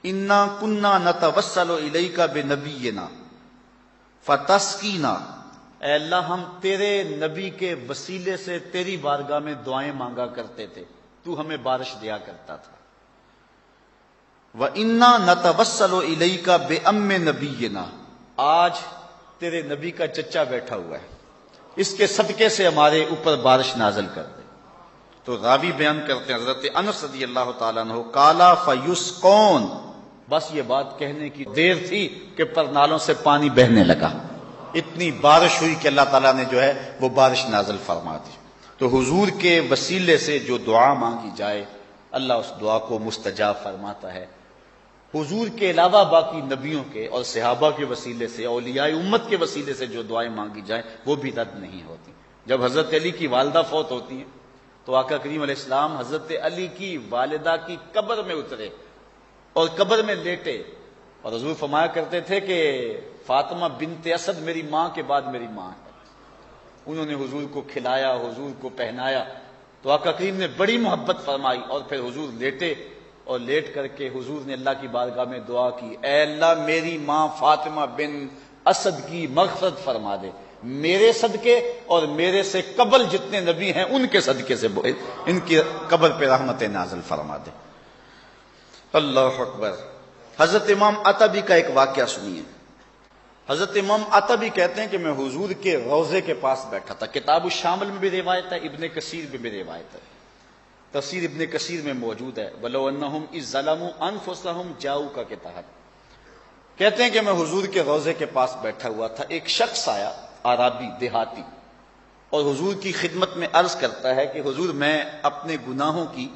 انا کنا نتوسل الیک بنبینا فتسقینا، اے اللہ ہم تیرے نبی کے وسیلے سے تیری بارگاہ میں دعائیں مانگا کرتے تھے، تو ہمیں بارش دیا کرتا تھا. وَإِنَّا نَتَوَسَّلُ إِلَيْكَ بِأَمِّ نَبِيِّنَا، آج تیرے نبی کا چچا بیٹھا ہوا ہے، اس کے صدقے سے ہمارے اوپر بارش نازل کر دے. تو راوی بیان کرتے ہیں حضرت انس رضی اللہ تعالیٰ عنہ، کالا فیسقون، بس یہ بات کہنے کی دیر تھی کہ پرنالوں سے پانی بہنے لگا. اتنی بارش ہوئی کہ اللہ تعالیٰ نے جو ہے وہ بارش نازل فرما دی. تو حضور کے وسیلے سے جو دعا مانگی جائے اللہ اس دعا کو مستجاب فرماتا ہے. حضور کے علاوہ باقی نبیوں کے اور صحابہ کے وسیلے سے، اولیاء امت کے وسیلے سے جو دعائیں مانگی جائیں وہ بھی رد نہیں ہوتی. جب حضرت علی کی والدہ فوت ہوتی ہیں تو آقا کریم علیہ السلام حضرت علی کی والدہ کی قبر میں اترے اور قبر میں لیٹے، اور حضور فرمایا کرتے تھے کہ فاطمہ بنت اسد میری ماں کے بعد میری ماں ہے. انہوں نے حضور کو کھلایا، حضور کو پہنایا، تو آقا کریم نے بڑی محبت فرمائی، اور پھر حضور لیٹے اور لیٹ کر کے حضور نے اللہ کی بارگاہ میں دعا کی، اے اللہ میری ماں فاطمہ بن اسد کی مغفرت فرما دے، میرے صدقے اور میرے سے قبل جتنے نبی ہیں ان کے صدقے سے ان کی قبر پہ رحمت نازل فرما دے. اللہ اکبر. حضرت امام عتبی کا ایک واقعہ سنیے. حضرت امام عتبی کہتے ہیں کہ میں حضور کے روضے کے پاس بیٹھا تھا. کتاب الشامل میں بھی روایت ہے، ابن کثیر میں بھی روایت ہے، تفسیر ابن کثیر میں موجود ہے. وَلَوْ أَنَّهُمْ إِذْ ظَلَمُوا أَنفُسَهُمْ جَاءُوكَ کے تحت کہتے ہیں کہ میں حضور کے روضے کے پاس بیٹھا ہوا تھا. ایک شخص آیا، عربی دیہاتی، اور حضور کی خدمت میں عرض کرتا ہے کہ حضور میں اپنے گناہوں کی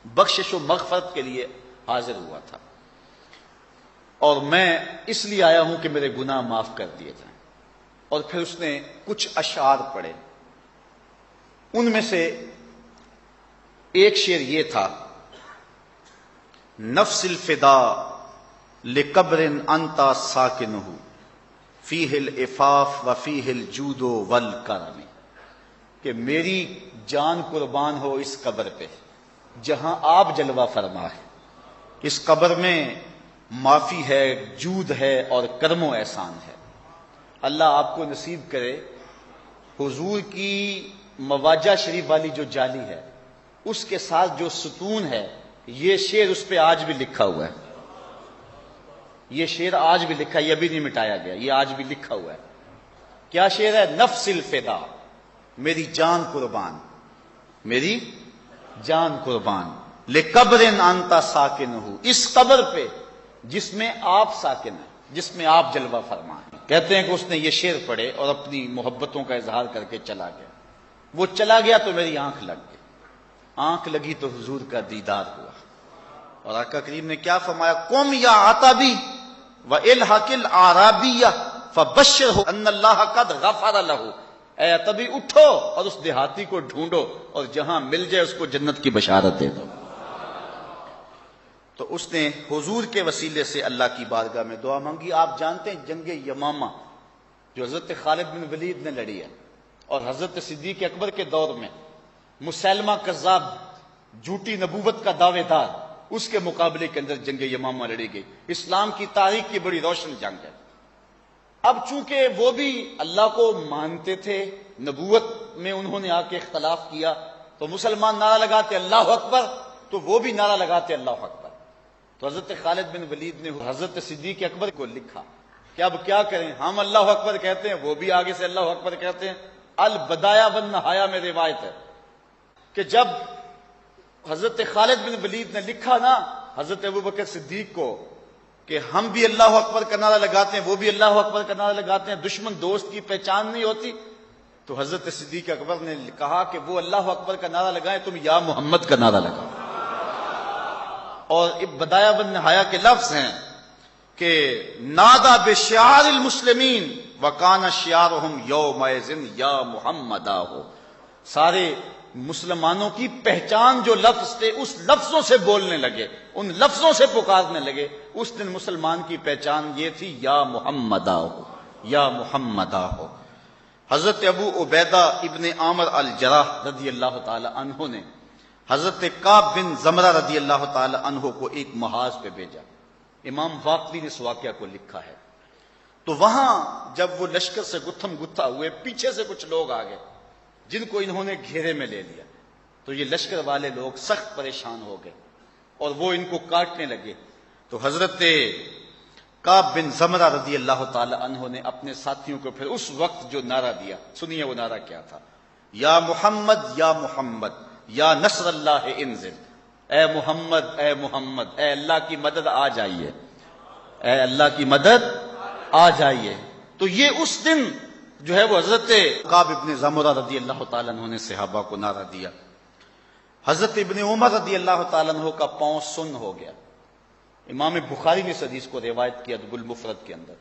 بخشش و مغفرت کے لیے حاضر ہوا تھا، اور میں اس لیے آیا ہوں کہ میرے گناہ معاف کر دیے جائیں. اور پھر اس نے کچھ اشعار پڑھے. ان میں سے ایک شعر یہ تھا، نفس الفدا لقبر انت ساکنہ فیہ العفاف وفیہ الجود والکرم، کہ میری جان قربان ہو اس قبر پہ جہاں آپ جلوہ فرما ہے. اس قبر میں معافی ہے، جود ہے اور کرم و احسان ہے. اللہ آپ کو نصیب کرے حضور کی مواجہ شریف والی جو جالی ہے اس کے ساتھ جو ستون ہے، یہ شعر اس پہ آج بھی لکھا ہوا ہے. یہ شعر آج بھی لکھا ہے، یہ ابھی نہیں مٹایا گیا، یہ آج بھی لکھا ہوا ہے. کیا شعر ہے؟ نفس الفدا، میری جان قربان، میری جان قربان، لقبر انت ساکنہ، اس قبر پہ جس میں آپ ساکن ہیں، جس میں آپ جلوہ فرما ہیں. کہتے ہیں کہ اس نے یہ شعر پڑھے اور اپنی محبتوں کا اظہار کر کے چلا گیا. وہ چلا گیا تو میری آنکھ لگ گئی، آنکھ لگی تو حضور کا دیدار ہوا. اور آقا کریم نے کیا فرمایا؟ قم یا عتبی والحق الاعرابی فبشرہ ان اللہ قد غفر لہ، اے عتبی اٹھو اور اس دیہاتی کو ڈھونڈو اور جہاں مل جائے اس کو جنت کی بشارت دے دو. تو اس نے حضور کے وسیلے سے اللہ کی بارگاہ میں دعا مانگی. آپ جانتے ہیں جنگ یمامہ جو حضرت خالد بن ولید نے لڑی ہے، اور حضرت صدیق اکبر کے دور میں مسلمہ کذاب جھوٹی نبوت کا دعوے دار، اس کے مقابلے کے اندر جنگ یمامہ لڑی گئی. اسلام کی تاریخ کی بڑی روشن جنگ ہے. اب چونکہ وہ بھی اللہ کو مانتے تھے، نبوت میں انہوں نے آ کے اختلاف کیا، تو مسلمان نعرہ لگاتے اللہ اکبر، تو وہ بھی نعرہ لگاتے اللہ اکبر. تو حضرت خالد بن ولید نے حضرت صدیق اکبر کو لکھا کہ اب کیا کریں، ہم اللہ اکبر کہتے ہیں، وہ بھی آگے سے اللہ اکبر کہتے ہیں. البدایا والنہایا میں روایت ہے کہ جب حضرت خالد بن ولید نے لکھا نا حضرت ابوبکر صدیق کو کہ ہم بھی اللہ اکبر کا نعرہ لگاتے ہیں، وہ بھی اللہ اکبر کا نعرہ لگاتے ہیں، دشمن دوست کی پہچان نہیں ہوتی، تو حضرت صدیق اکبر نے کہا کہ وہ اللہ اکبر کا نعرہ لگائیں، تم یا محمد کا نعرہ لگاؤ. اور بدایا والنہایا کے لفظ ہیں کہ نادا بشعار المسلمین وکان شعارہم یومئذ یا محمدا ہو، سارے مسلمانوں کی پہچان جو لفظ تھے اس لفظوں سے بولنے لگے، ان لفظوں سے پکارنے لگے۔ اس دن مسلمان کی پہچان یہ تھی یا محمدا ہو، یا محمدا ہو۔ حضرت ابو عبیدہ ابن عامر الجراح رضی اللہ تعالی عنہ نے حضرت کعب بن زمرہ رضی اللہ تعالی عنہ کو ایک محاذ پہ بھیجا۔ امام باقری نے اس واقعہ کو لکھا ہے۔ تو وہاں جب وہ لشکر سے گتھم گتھا ہوئے، پیچھے سے کچھ لوگ آ گئے جن کو انہوں نے گھیرے میں لے لیا، تو یہ لشکر والے لوگ سخت پریشان ہو گئے اور وہ ان کو کاٹنے لگے۔ تو حضرت کعب بن زمرہ رضی اللہ تعالی عنہ نے اپنے ساتھیوں کو پھر اس وقت جو نعرہ دیا، سنیے وہ نعرہ کیا تھا، یا محمد یا محمد یا نصر اللہ انزل، اے محمد اے محمد، اے اللہ کی مدد آ جائیے، اے اللہ کی مدد آ جائیے۔ تو یہ اس دن جو ہے وہ حضرت کعب ابن زمرہ رضی اللہ تعالیٰ عنہ نے صحابہ کو نعرہ دیا۔ حضرت ابن عمر رضی اللہ تعالیٰ عنہ کا پاؤں سن ہو گیا۔ امام بخاری نے اس حدیث کو روایت کیا ادب المفرد کے اندر۔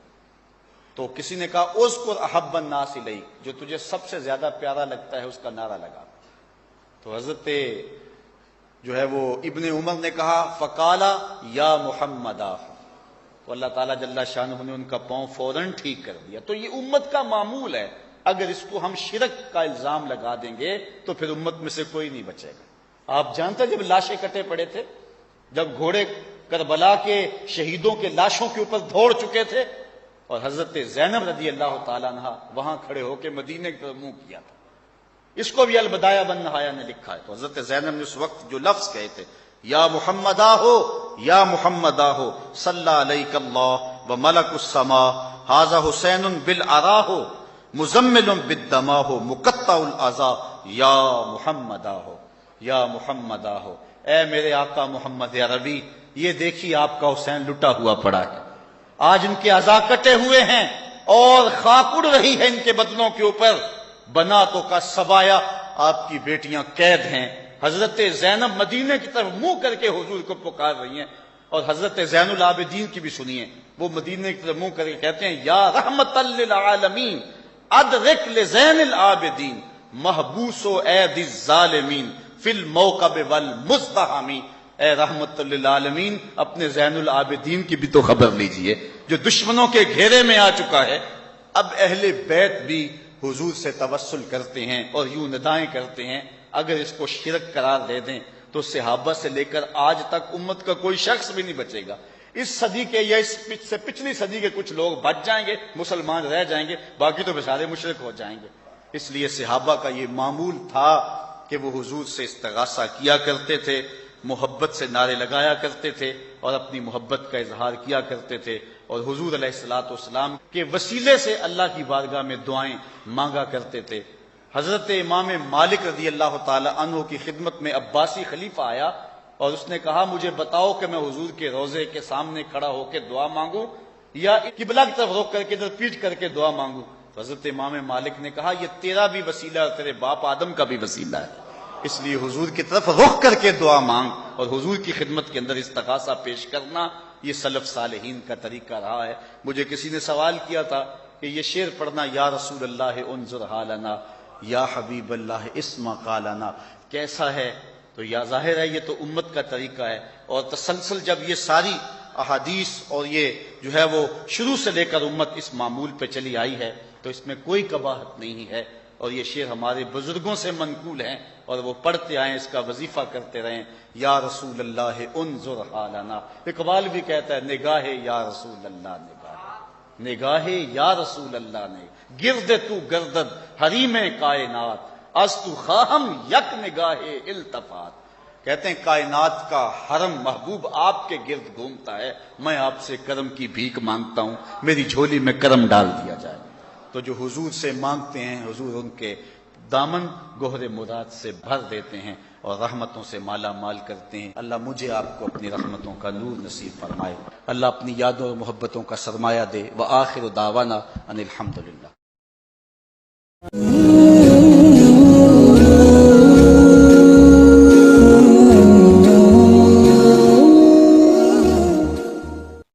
تو کسی نے کہا اذکر احب الناس الیک، جو تجھے سب سے زیادہ پیارا لگتا ہے اس کا نعرہ لگا۔ تو حضرت جو ہے وہ ابن عمر نے کہا فقالا یا محمدا، تو اللہ تعالیٰ جل شانہ نے ان کا پاؤں فوراً ٹھیک کر دیا۔ تو یہ امت کا معمول ہے، اگر اس کو ہم شرک کا الزام لگا دیں گے تو پھر امت میں سے کوئی نہیں بچے گا۔ آپ جانتے جب لاشیں کٹے پڑے تھے، جب گھوڑے کربلا کے شہیدوں کے لاشوں کے اوپر دوڑ چکے تھے اور حضرت زینب رضی اللہ تعالیٰ عنہ وہاں کھڑے ہو کے مدینے کی طرف منہ کیا تھا، اس کو بھی البدایہ ون نہایہ نے لکھا ہے۔ تو حضرت زینب نے اس وقت جو لفظ کہے تھے یا محمدا ہو یا محمدا ہو، صلی علیک اللہ و ملک السماء ھذا حسین بالعرا ہو مزمل بالدما ہو مقطع الاعضاء، یا محمدا ہو یا محمدا ہو، اے میرے آقا محمد عربی، یہ دیکھیے آپ کا حسین لٹا ہوا پڑا ہے، آج ان کے اعضاء کٹے ہوئے ہیں اور خاک اڑ رہی ہے ان کے بدنوں کے اوپر، بناتوں کا سبایا آپ کی بیٹیاں قید ہیں۔ حضرت زینب مدینے کی طرف منہ کر کے حضور کو پکار رہی ہیں، اور حضرت زین العابدین کی بھی سنیے، وہ مدینے کی طرف منہ کر کے کہتے ہیں یا رحمت للعالمین ادرک لزین العابدین محبوس و عید الظالمین فی الموقب والمزدحمی، اے رحمت للعالمین اپنے زین العابدین کی بھی تو خبر لیجئے جو دشمنوں کے گھیرے میں آ چکا ہے۔ اب اہل بیت بھی حضور سے توسل کرتے ہیں اور یوں ندائیں کرتے ہیں، اگر اس کو شرک قرار دے دیں تو صحابہ سے لے کر آج تک امت کا کوئی شخص بھی نہیں بچے گا۔ اس صدی کے یا اس سے پچھلی صدی کے کچھ لوگ بچ جائیں گے، مسلمان رہ جائیں گے، باقی تو بیچارے مشرک ہو جائیں گے۔ اس لیے صحابہ کا یہ معمول تھا کہ وہ حضور سے استغاثہ کیا کرتے تھے، محبت سے نعرے لگایا کرتے تھے اور اپنی محبت کا اظہار کیا کرتے تھے، اور حضور علیہ الصلوۃ والسلام کے وسیلے سے اللہ کی بارگاہ میں دعائیں مانگا کرتے تھے۔ حضرت امام مالک رضی اللہ تعالی عنہ کی خدمت میں عباسی خلیفہ آیا اور اس نے کہا مجھے بتاؤ کہ میں حضور کے روضے کے سامنے کھڑا ہو کے دعا مانگوں یا قبلہ کی طرف رخ کر کے ادھر پیٹ کر کے دعا مانگوں؟ حضرت امام مالک نے کہا یہ تیرا بھی وسیلہ اور تیرے باپ آدم کا بھی وسیلہ ہے، اس لیے حضور کی طرف رخ کر کے دعا مانگ اور حضور کی خدمت کے اندر استغاثہ پیش کرنا، یہ سلف صالحین کا طریقہ رہا ہے۔ مجھے کسی نے سوال کیا تھا کہ یہ شعر پڑھنا یا رسول اللہ انظر حالنا یا حبیب اللہ اسمع قالنا کیسا ہے؟ تو یا ظاہر ہے یہ تو امت کا طریقہ ہے، اور تسلسل جب یہ ساری احادیث اور یہ جو ہے وہ شروع سے لے کر امت اس معمول پہ چلی آئی ہے تو اس میں کوئی قباحت نہیں ہے، اور یہ شعر ہمارے بزرگوں سے منقول ہیں اور وہ پڑھتے آئیں، اس کا وظیفہ کرتے رہیں۔ یا رسول اللہ انظر حالنا، اقبال بھی کہتا ہے نگاہ یا رسول اللہ نگاہ یا رسول اللہ نے گرد تو گردد حریم کائنات از تو خواہم یک نگاہ التفات، کہتے ہیں کائنات کا حرم محبوب آپ کے گرد گھومتا ہے، میں آپ سے کرم کی بھیک مانگتا ہوں، میری جھولی میں کرم ڈال دیا جائے۔ تو جو حضور سے مانگتے ہیں حضور ان کے دامن گوہر مراد سے بھر دیتے ہیں اور رحمتوں سے مالا مال کرتے ہیں۔ اللہ مجھے آپ کو اپنی رحمتوں کا نور نصیب فرمائے، اللہ اپنی یادوں اور محبتوں کا سرمایہ دے۔ وآخر دعوانا ان الحمدللہ۔